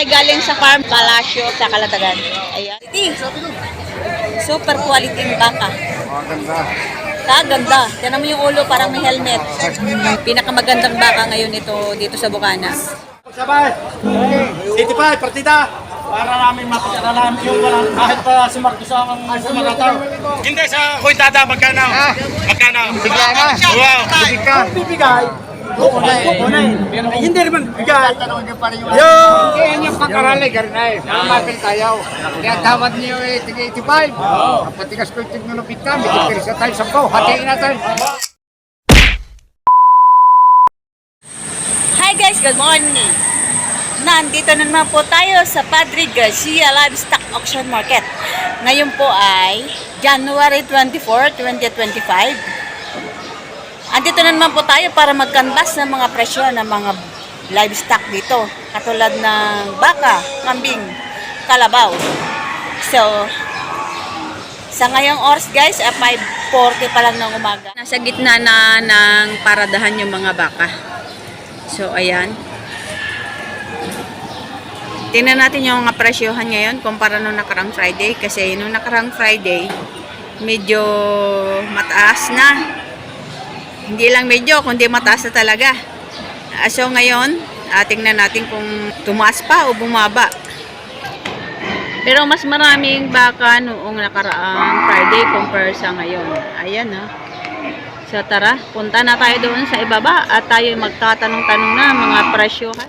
ay galing sa farm Palasyo sa Calatagan. Ayan. Super quality yung baka. Maganda. Kaganda. Tiyan mo yung ulo, parang may helmet. Pinakamagandang baka ngayon ito dito sa Bukana. Sabay! City 5, partida! Para namin mapag-aralan yung walang kahit pa si Marcos ang sumarataw. Hindi sa Kuitada, magkano? Magkano? Bigla na. Wow! Bigla. Bibigay. Kukunin. Hindi naman bigay. Yan yung pag-arali, garnay. Mapil tayo. Kaya tawad niyo eh, tiga 85. Kapatigas ko yung teknologi ka, may tiga tayo 10. Hatiin natin. Hi guys, good morning! Nandito na naman po tayo sa Padre Garcia Livestock Auction Market. Ngayon po ay January 24, 2025. Andito na naman po tayo para mag-canvas ng mga presyo ng mga livestock dito. Katulad ng baka, kambing, kalabaw. So, sa ngayong oras guys, 5:40 pa lang ng umaga. Nasa gitna na ng paradahan yung mga baka. So, ayan. Tingnan natin yung mga presyohan ngayon kumpara nung nakarang Friday. Kasi nung nakarang Friday, medyo mataas na. Hindi lang medyo, kundi mataas na talaga. So, ngayon, tingnan natin kung tumaas pa o bumaba. Pero mas maraming baka noong nakaraang Friday compare sa ngayon. Ayan, ha. So, tara, punta na tayo doon sa ibaba at tayo magtatanong-tanong na mga presyohan.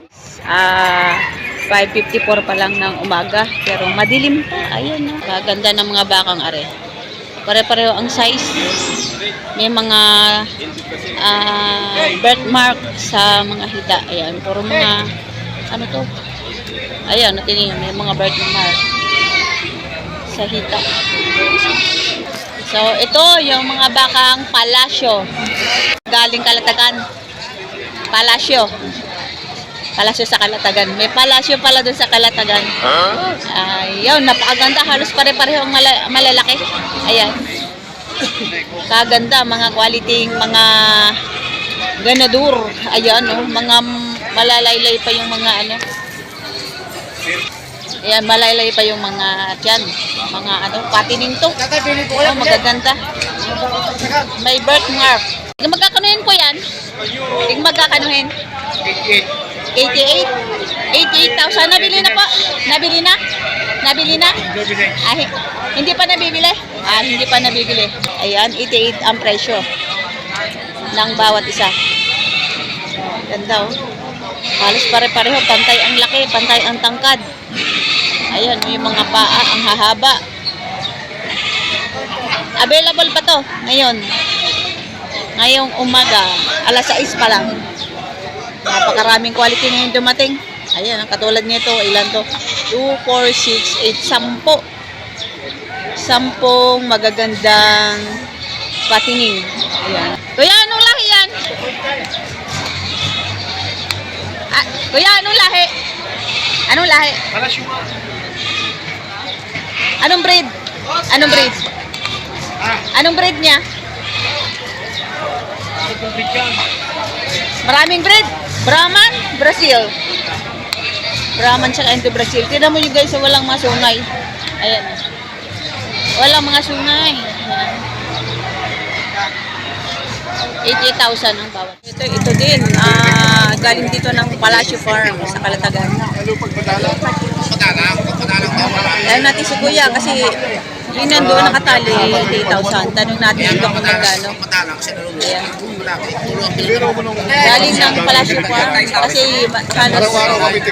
5:54 pa lang ng umaga, pero madilim pa. Ayan, no. Gaganda ng mga bakang are. Pare-pareho ang size. May mga birthmark sa mga hita. Ayan, puro mga ano to? Ayan, natin yun, may mga birthmark sa hita. So, ito yung mga bakang Palasyo. Galing Calatagan. Palasyo. Palasyo sa Calatagan. May palasyo pala doon sa Calatagan. Ayun, napakaganda. Halos pare-parehong malalaki. Ayan. Kaganda, mga quality, mga ganadur. Ayan, oh, mga malalaylay pa yung mga ano. Ayan, malaylay pa yung mga tiyan. Mga ano, patining to. Oh, magaganda. May birthmark. Yung magkakanuhin po yan? Yung magkakanuhin? 88,000. Nabili na po? Nabili na? Nabili na? Hindi pa nabibili? Hindi pa nabibili. Ayan, 88 ang presyo ng bawat isa. Ganda, oh. Halos pare-pareho. Pantay ang laki, pantay ang tangkad. Ayan, yung mga paa, ang hahaba. Available pa to ngayon. Ngayong umaga, alas 6 pa lang. Napakaraming quality ngayon dumating. Ayan, ang katulad nito, ilan to? 2, 4, 6, 8, 10. 10 magagandang patining. Ayan. Kuya, anong lahi yan? Kuya, anong lahi? Anong lahi? Anong breed? Anong breed? Anong breed niya? Maraming breed. Brahman, Brazil. Brahman siya into Brazil. Tignan mo yung guys, walang mga sungay. Ayan. Walang mga sungay. Ayan. 88,000 ang bawat. Ito din. Galing dito ng Palasyo Farm sa Calatagan. Dahil natin si Kuya kasi yun nandoon nakatali 88,000. Tanong natin ito kung magkano. Ayan. Galing ng Palasyo Farm kasi halos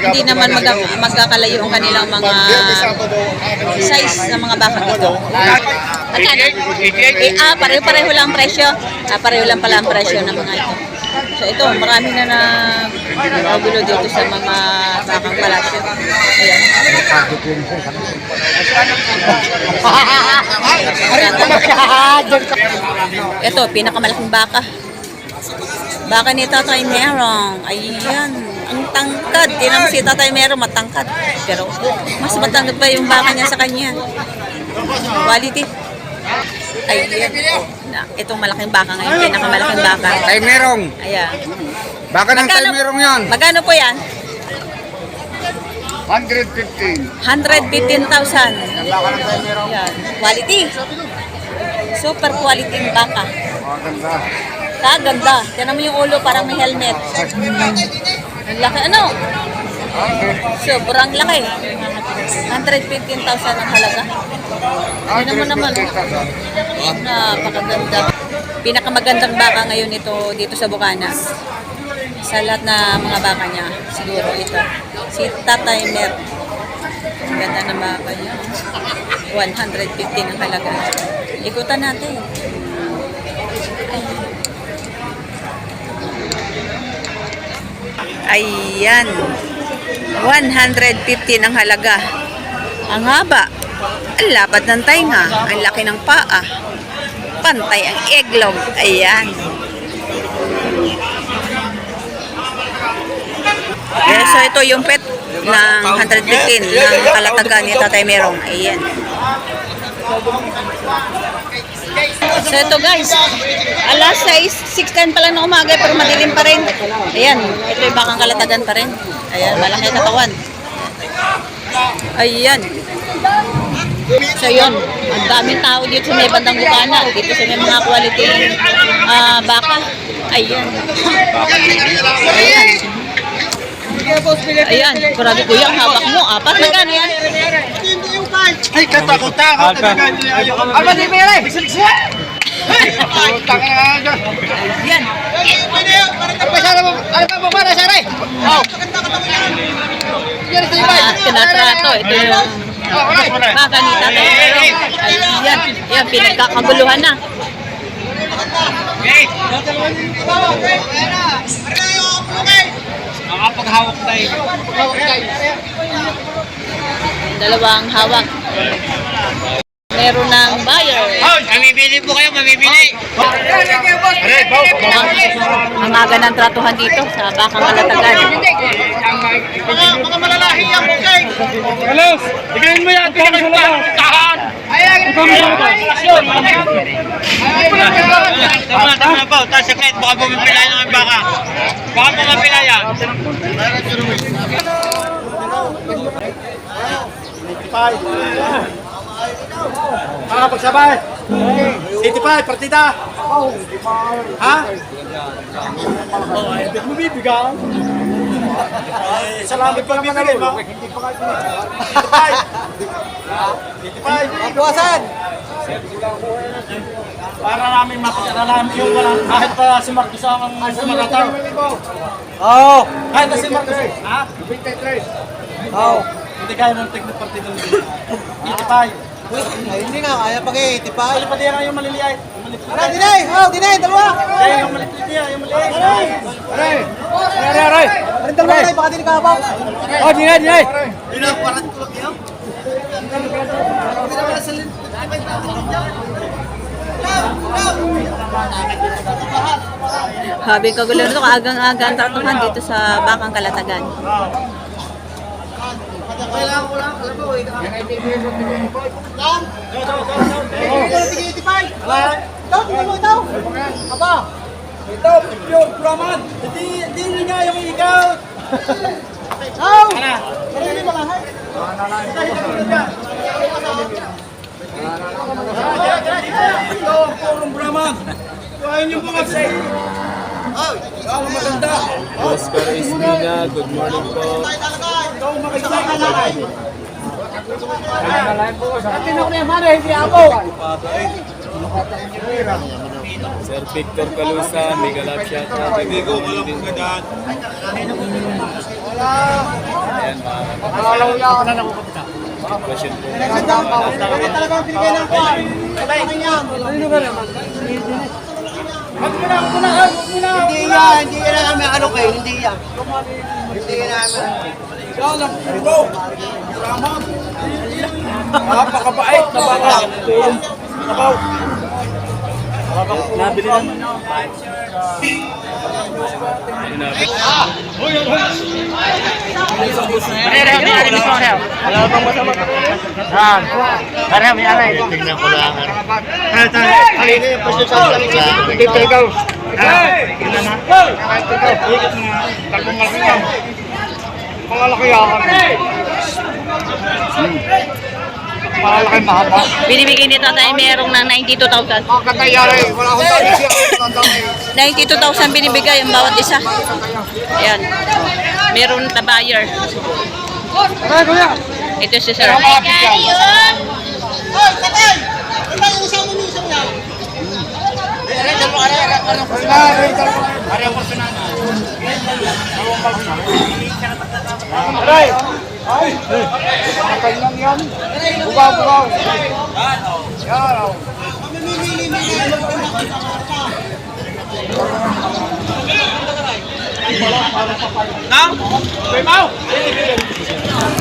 hindi naman magkakalayo ang kanilang mga size ng mga baka dito. Pareho-pareho lang ang presyo. Pareho lang pala ang presyo ng mga ito. So ito, marami na nagulo dito sa mga bakang Palasyo. Ayan. Ito, pinakamalaking baka. Baka ni Tatay Merong. Ayan. Ang tangkad. Tinan mo si Tatay Merong matangkad. Pero mas matangkad pa yung baka niya sa kanya. Quality. Ayan. Itong malaking baka ngayon. Pinakamalaking baka. Tay Merong. Ayan. Baka ng Tay Merong yan. Magkano po yan? 115. 115,000. Ang baka ng tayo meron. Yan. Quality. Super quality yung baka. Maganda. Ganda. Tiyan mo yung ulo, parang may helmet. Ang laki, ano? Sobrang laki. 115,000 ang halaga. Tignan mo naman. Napakaganda. Pinakamagandang baka ngayon ito dito sa Bukana. Sa lahat na mga baka niya, siguro ito. Si Tatay Mer. Ang ganda ng baka niya. 115 ang halaga. Ikutan natin. Ayan. 115 ang halaga. Ang haba. Ang lapad ng tainga. Ang laki ng paa. Pantay ang eglog. Ayan. Okay, so ito yung pet ng 115 ng kalatagan ni Tatay Merong. Ayan. So ito guys, alas 6:10 pa lang ng umaga pero madilim pa rin. Ayan, ito yung bakang kalatagan pa rin. Ayan, malaki ang katawan. Ayan. So yun, ang daming tao dito sa may bandang Bukana. Dito sa may mga quality baka. Ayan. Ayan. Ayan, grabe kuya, ang habak mo. Apat, magkano yan? Ay, katakot-takot. Ano ba di ba yan? Yan. Tinatrato. Ito yung baka ni Tatay Merong. Ayan, yan, pinagkakaguluhan na. Nakapaghawak tayo. Dalawang hawak. Meron ng buyer. Mamibili po kayo, mamibili. Ang aga ng tratuhan dito sa bakang kalatagan. Mga malalahi yan, okay? Carlos, tignan mo yan. Tignan mo yan. Tahan. Tama po. Tapos sakit, baka bumipila yung baka. Baka bumipila yan. Pagsabay. 85, partida. Ha? Ay, mo bibigyan. Salamat pa naman rin, no? 85. Buwasan. Para namin mapag-aralan yung walang kahit pa si Marcos ang sumarataw. Oo. Kahit pa si Marcos. Ha? 23. Oo. Hindi kaya ng technical partida. 85. Ay, hindi nga, kaya pag 85. Ano pa diyan yung maliliit? Wala, dinay! Oh, dinay, dalawa! Kaya yung maliliit niya, yung maliliit. Aray! Aray! Anong dalawa tayo, baka di nakabaw? Oh, dinay, dinay! Pinaparat ko lang yun. Habing kagulo nito, kaagang-aga ang tratuhan dito sa bakang kalatagan. Kailangan ko lang, alam mo, ikaw, tingnan mo ito! Aba! Ito, pure Brahman. Hindi nga yung ikaw. Ikaw! Sarili ka lang, ha? Ito, pure Brahman. Kuhain yung mga say. Ikaw ang maganda. Oscar Ismina, good morning po. Ikaw ang maganda. Atin ako na yung mana, hindi ako! Sir Victor Calusa, mega love shout out. Hindi ko walang magandaan. Ayan, Nakalaw ako na nakukapita. question po. Kaya talagang binigay ng kwan. Kaya yan. Hindi yan namin ano kayo, hindi yan. Hindi yan namin. Ikaw lang, bro. Brahman. Napakabait na baka. Purong nabaw. Nabili lang. Tingnan ko lang. Halina yung pwesto sa salita. Dito ikaw. Ikot mga takong malaki yan. Mga laki yan. Malalaki mahaba. Binibigay ni tatay merong ng 92,000. Mga katayari, wala akong tayo siya. 92,000 binibigay ang bawat isa. Ayan. Meron na buyer. Aray, kuya. Ito si sir. Aray! Ay! Matay lang yan. Bugaw. Yan, oh.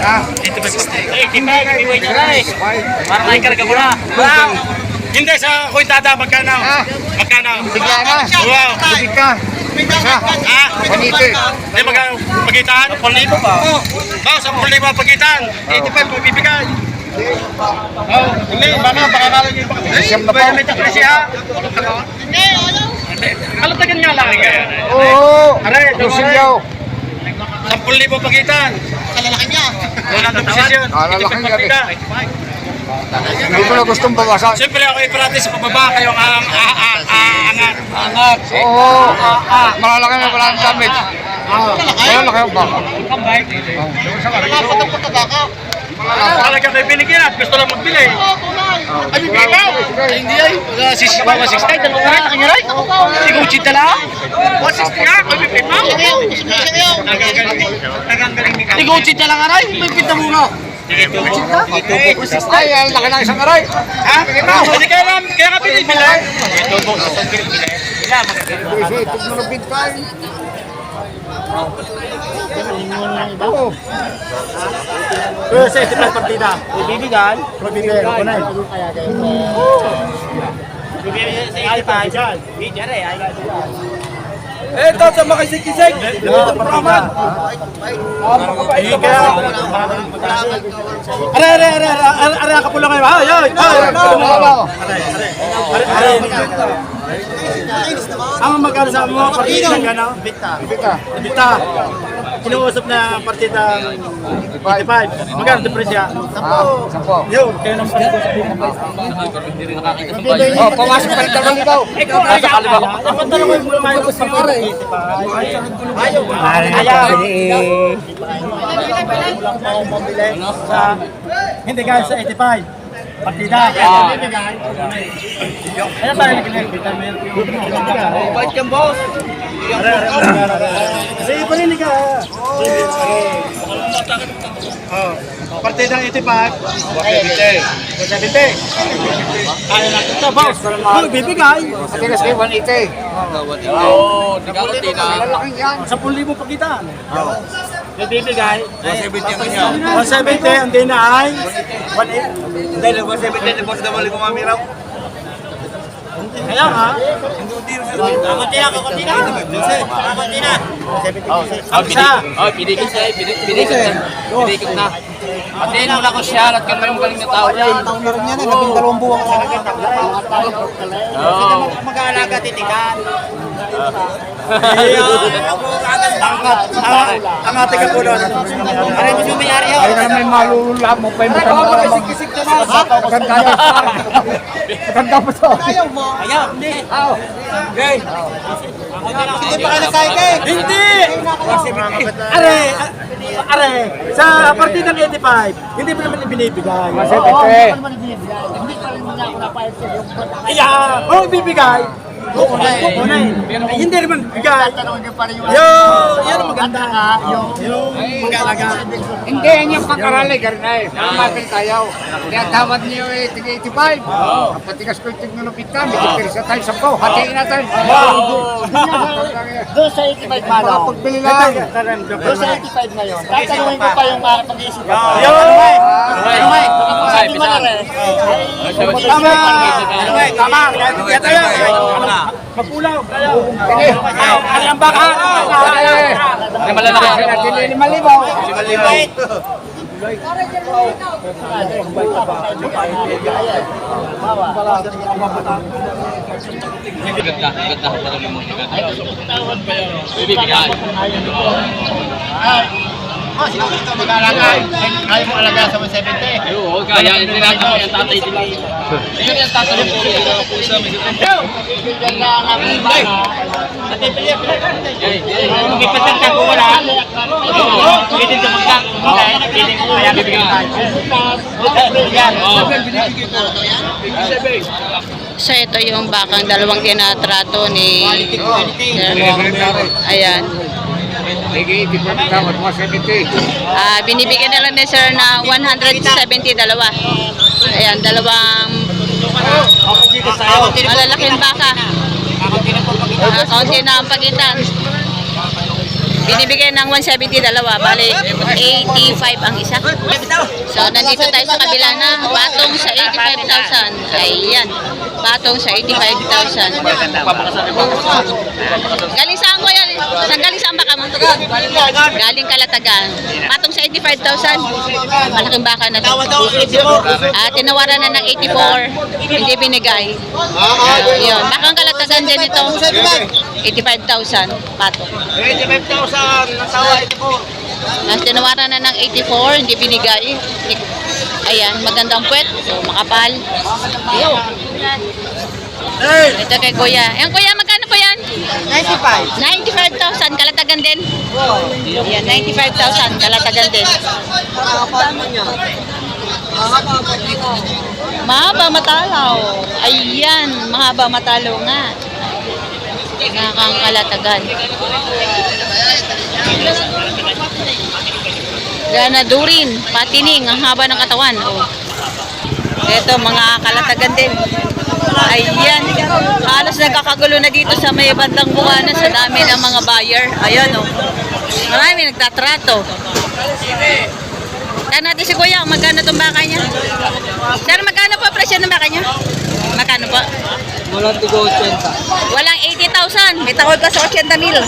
Ah, Para may karga mo na. Hindi sa kuitada, magkano? Magkano? bigla na. Wow. Bigla ka. Ha? Panite. Hindi magkano pagitan? 10,000 ba? Ba, 10,000 pagitan. 85 magbibigay. Oh, hindi, baka kala niyo Siyam na po. may taklisi ha? Kalatagan nga lang kaya. Oo. Aray, Lusilyaw. 10,000 pagitan. Kalalaki niya. Wala nang desisyon. Kalalaki niya, Pagbigay. Hindi ko na gustong bawasan. Siyempre ako iparati sa pababa kayo ang angat. Angat. Oo. Malalaki na wala ng damage. Malalaki ang baka. Talaga may binigyan at gusto lang magbili. Ay, bibili ba? Hindi ay. Sisigaw ka 60. Dalawang right. Ang right. Sigaw chita lang. 160 nga. Ay, bibili ba? Sigaw chita lang aray. May pinta muna. Ay, ang laki ng isang aray. Ha? Hindi kaya nga binibili. Kasi itong mga bintay. Oo. Pero sa ito pang partida. Ibibigay. Ibibigay ako na. Ibibigay sa iPad. Ito sa makisik-kisik. Dito praman. Are ka pula kayo. Ay, ay. Ang magkano sa mga partida ng gano'n? Bita. Kinuusap na ang partida 85. Magkano din presya? 10. Yun, kayo nang Oh, pamasok pa rin dalawang ligaw. nasa kaliwa. Dapat talaga yung mula kayo sa pare. Hindi guys, sa 85. Partida. Ano tayo nagkakita? Bait kang boss. Sige pa rin ka. Partida ng 85. 170. Kaya natin ito, boss. Ano bibigay? Matigas kayo 180. Oo, Malalaking yan. 10,000 pagitan. Bibigay. 170 ang din ay 180. Hindi, 170 na boss na mali kumamiraw. Kaya nga. Kunti na. Isa. Pinigit na. Pati na wala ko siya at kami yung galing na tao yan. Taon na rin yan, 12 buwang Mag-aalaga titikan. Ang ate ka po doon. Aray mo sumayari yun. Ay na may malulula mo pa yung maganda. Maganda pa to. Ayaw, hindi. Okay. Hindi pa kayo nakain Hindi! Are, sa partida ng 85, hindi mo naman ibinibigay. Ayan, kung ibibigay, kukunay. Hindi naman bigay. Yun ang maganda. Yung mag-alaga. Hindi, yan yung pag-arali, Garnay. Mamapil tayo. Kaya tawad niyo tiga 85. Kapatigas ko yung teknologi kami, sa tayo 10. Hatiin natin. Doon sa 85 mano. Pagbili lang. Doon sa 85 na yun. Tatanungin ko pa yung pag-iisip ko. Yun! Sabi mo na rin. Tama! Tama! Kaya tayo! Magpulaw! Ano ang baka? Ay, malalaki. Pinatili 5,000. Ganda para mo. Ibibigay. Kaya mo alaga sa 170. Oo, kaya yung tinatay mo, yung tatay din. Yun yung tatay mo. Bigyan na ang aming baka. May patenta ko wala. Pwede ito magkak. Pwede ko kaya bibigyan So ito yung bakang dalawang tinatrato ni ayan. Sige, di pa tawad, 170. Binibigyan na lang ni sir na 170 dalawa. Ayan, dalawang malalaking baka. Kaunti na ang pagitan. Binibigyan ng 170 dalawa, bali 85 ang isa. So nandito tayo sa kabila na patong sa 85,000. Ayan, patong sa 85,000. Galing saan ko yan? Galing saan baka mo? Galing Kalatagan. Patong sa 85,000. Malaking baka na to. Tinawaran na ng 84. Hindi binigay. Yun, bakang Kalatagan din ito. 85,000 patong. 85,000 ang tawa ito po. Tapos tinawaran na ng 84, hindi binigay. Ayan, magandang puwet. So, makapal. Ito kay Kuya. Ayan, Kuya, magkano po yan? 95. 95,000, Kalatagan din. Ayan, 95,000, Kalatagan din. Mahaba matalaw. Ayan, mahaba matalaw nga. Nakakang Kalatagan. Ganadurin, patining, ang haba ng katawan. Oh. Ito, mga Kalatagan din. Ayan, halos nagkakagulo na dito sa may bandang buwanan sa dami ng mga buyer. Ayan, oh. Marami nagtatrato. Tanong natin si Kuya, magkano itong baka niya? Sir, magkano po presyo ng baka niya? Magkano po? Walang tigo 80. Walang 80,000. May tawad pa sa 80,000.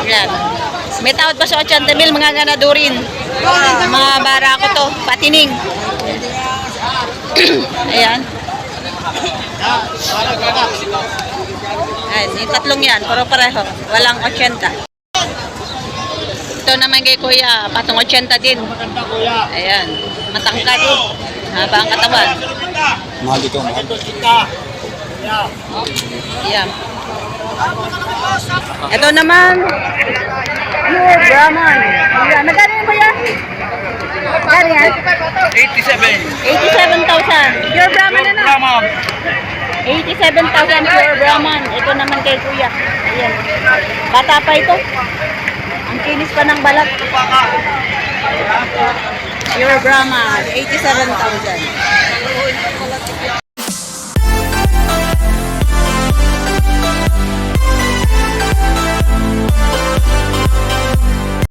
Yan. May tawad pa sa 80,000 mga ganadurin. Mga barako to, patining. Ayan. Ayan, yung tatlong yan, puro pareho. Walang 80. Ito naman kay Kuya, patong 80 din. Ayan, matangkad. Haba ang katawan. Mahal ito. Ayan. Ito naman, pure Brahman. Ayan, magkano yun Kuya? Magkano yan? 87,000. Pure Brahman na na. 87,000 pure Brahman. Ito naman kay Kuya. Ayan. Bata pa ito. Ang kinis pa ng balat. Pure Brahman, 87,000.